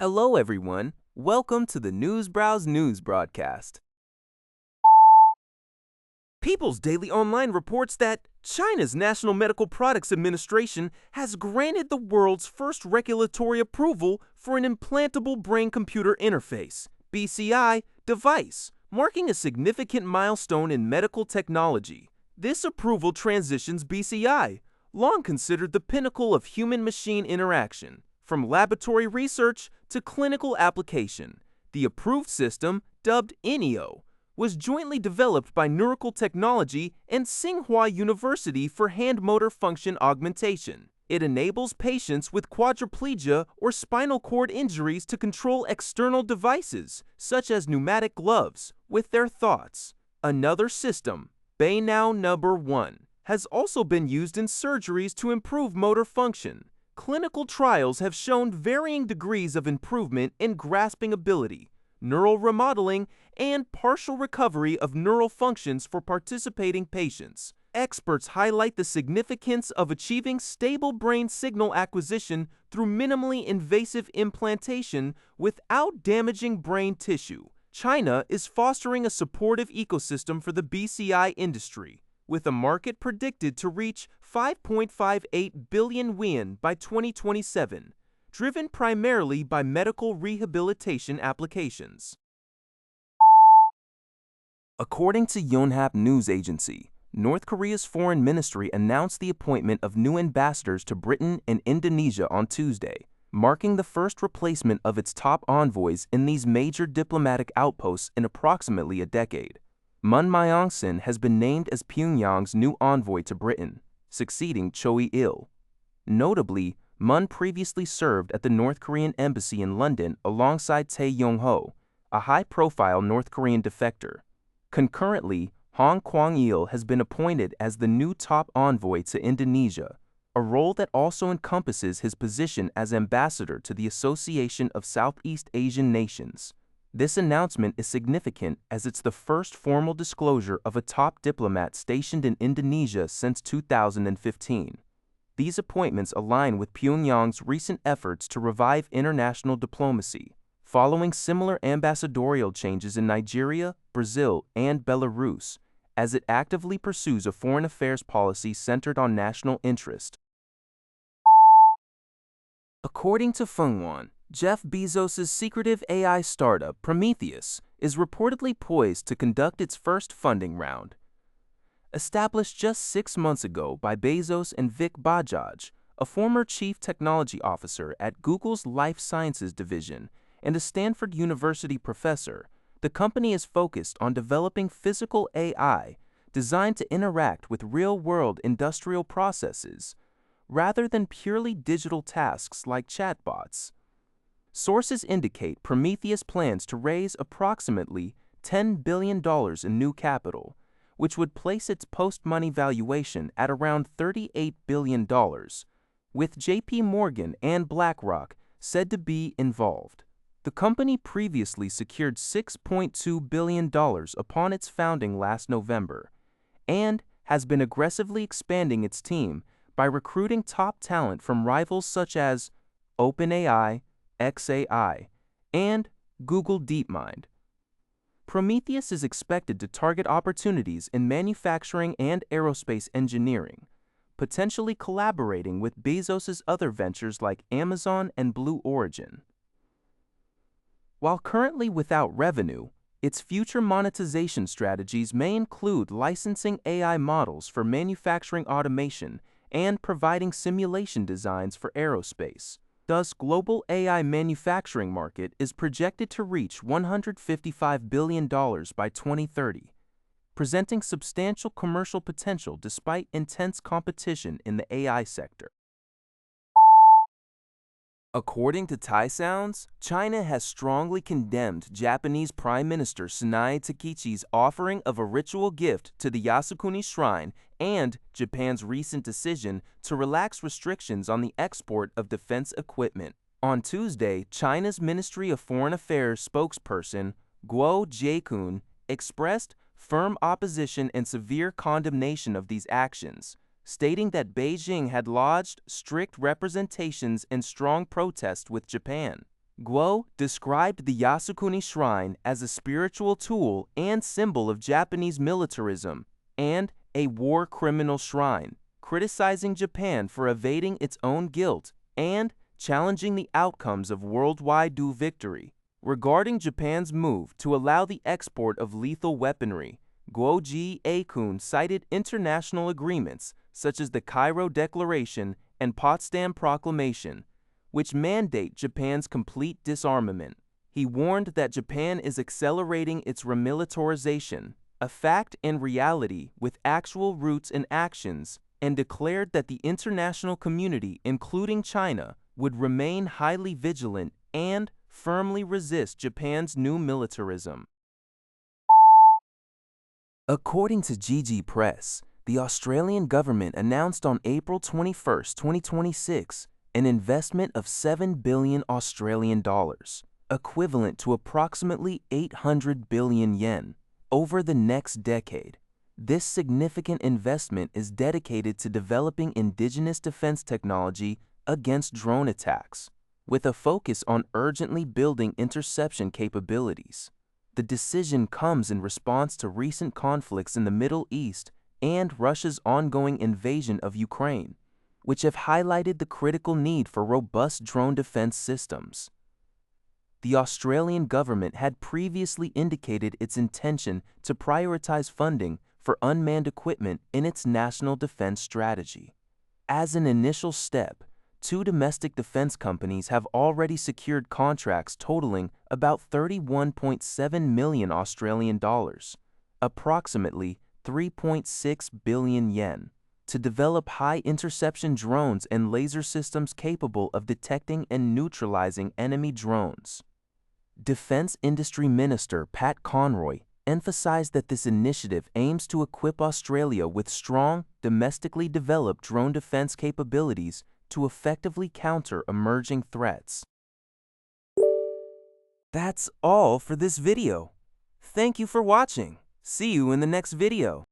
Hello, everyone. Welcome to the Newsbrowse News broadcast. People's Daily Online reports that China's National Medical Products Administration has granted the world's first regulatory approval for an implantable brain-computer interface, BCI, device, marking a significant milestone in medical technology. This approval transitions BCI, long considered the pinnacle of human-machine interaction, from laboratory research to clinical application. The approved system, dubbed INEO, was jointly developed by Neurical Technology and Tsinghua University for hand motor function augmentation. It enables patients with quadriplegia or spinal cord injuries to control external devices, such as pneumatic gloves, with their thoughts. Another system, Bainow Number 1, has also been used in surgeries to improve motor function. Clinical trials have shown varying degrees of improvement in grasping ability, neural remodeling, and partial recovery of neural functions for participating patients. Experts highlight the significance of achieving stable brain signal acquisition through minimally invasive implantation without damaging brain tissue. China is fostering a supportive ecosystem for the BCI industry, with a market predicted to reach 5.58 billion yuan by 2027, driven primarily by medical rehabilitation applications. According to Yonhap News Agency, North Korea's foreign ministry announced the appointment of new ambassadors to Britain and Indonesia on Tuesday, marking the first replacement of its top envoys in these major diplomatic outposts in approximately a decade. Mun Myong-sin has been named as Pyongyang's new envoy to Britain, succeeding Choi Il. Notably, Mun previously served at the North Korean embassy in London alongside Tae Yong-ho, a high-profile North Korean defector. Concurrently, Hong Kwang-il has been appointed as the new top envoy to Indonesia, a role that also encompasses his position as ambassador to the Association of Southeast Asian Nations. This announcement is significant as it's the first formal disclosure of a top diplomat stationed in Indonesia since 2015. These appointments align with Pyongyang's recent efforts to revive international diplomacy, following similar ambassadorial changes in Nigeria, Brazil, and Belarus, as it actively pursues a foreign affairs policy centered on national interest. According to Fengwan, Jeff Bezos' secretive AI startup, Prometheus, is reportedly poised to conduct its first funding round. Established just 6 months ago by Bezos and Vic Bajaj, a former chief technology officer at Google's Life Sciences division and a Stanford University professor, the company is focused on developing physical AI designed to interact with real-world industrial processes, rather than purely digital tasks like chatbots. Sources indicate Prometheus plans to raise approximately $10 billion in new capital, which would place its post-money valuation at around $38 billion, with JP Morgan and BlackRock said to be involved. The company previously secured $6.2 billion upon its founding last November, and has been aggressively expanding its team by recruiting top talent from rivals such as OpenAI, xAI, and Google DeepMind. Prometheus is expected to target opportunities in manufacturing and aerospace engineering, potentially collaborating with Bezos' other ventures like Amazon and Blue Origin. While currently without revenue, its future monetization strategies may include licensing AI models for manufacturing automation and providing simulation designs for aerospace. Thus, global AI manufacturing market is projected to reach $155 billion by 2030, presenting substantial commercial potential despite intense competition in the AI sector. According to Thai Sounds, China has strongly condemned Japanese Prime Minister Sanae Takaichi's offering of a ritual gift to the Yasukuni shrine and Japan's recent decision to relax restrictions on the export of defense equipment. On Tuesday, China's Ministry of Foreign Affairs spokesperson Guo Jiakun expressed firm opposition and severe condemnation of these actions, stating that Beijing had lodged strict representations and strong protest with Japan. Guo described the Yasukuni shrine as a spiritual tool and symbol of Japanese militarism and a war criminal shrine, criticizing Japan for evading its own guilt and challenging the outcomes of worldwide victory. Regarding Japan's move to allow the export of lethal weaponry, Guo Akun cited international agreements such as the Cairo Declaration and Potsdam Proclamation, which mandate Japan's complete disarmament. He warned that Japan is accelerating its remilitarization, a fact and reality with actual roots and actions, and declared that the international community, including China, would remain highly vigilant and firmly resist Japan's new militarism. According to GG Press, the Australian government announced on April 21, 2026, an investment of 7 billion Australian dollars, equivalent to approximately 800 billion yen, over the next decade. This significant investment is dedicated to developing indigenous defense technology against drone attacks, with a focus on urgently building interception capabilities. The decision comes in response to recent conflicts in the Middle East and Russia's ongoing invasion of Ukraine, which have highlighted the critical need for robust drone defense systems. The Australian government had previously indicated its intention to prioritize funding for unmanned equipment in its national defense strategy. As an initial step, 2 domestic defense companies have already secured contracts totaling about 31.7 million Australian dollars, approximately 3.6 billion yen, to develop high interception drones and laser systems capable of detecting and neutralizing enemy drones. Defense Industry Minister Pat Conroy emphasized that this initiative aims to equip Australia with strong, domestically developed drone defense capabilities to effectively counter emerging threats. That's all for this video. Thank you for watching. See you in the next video.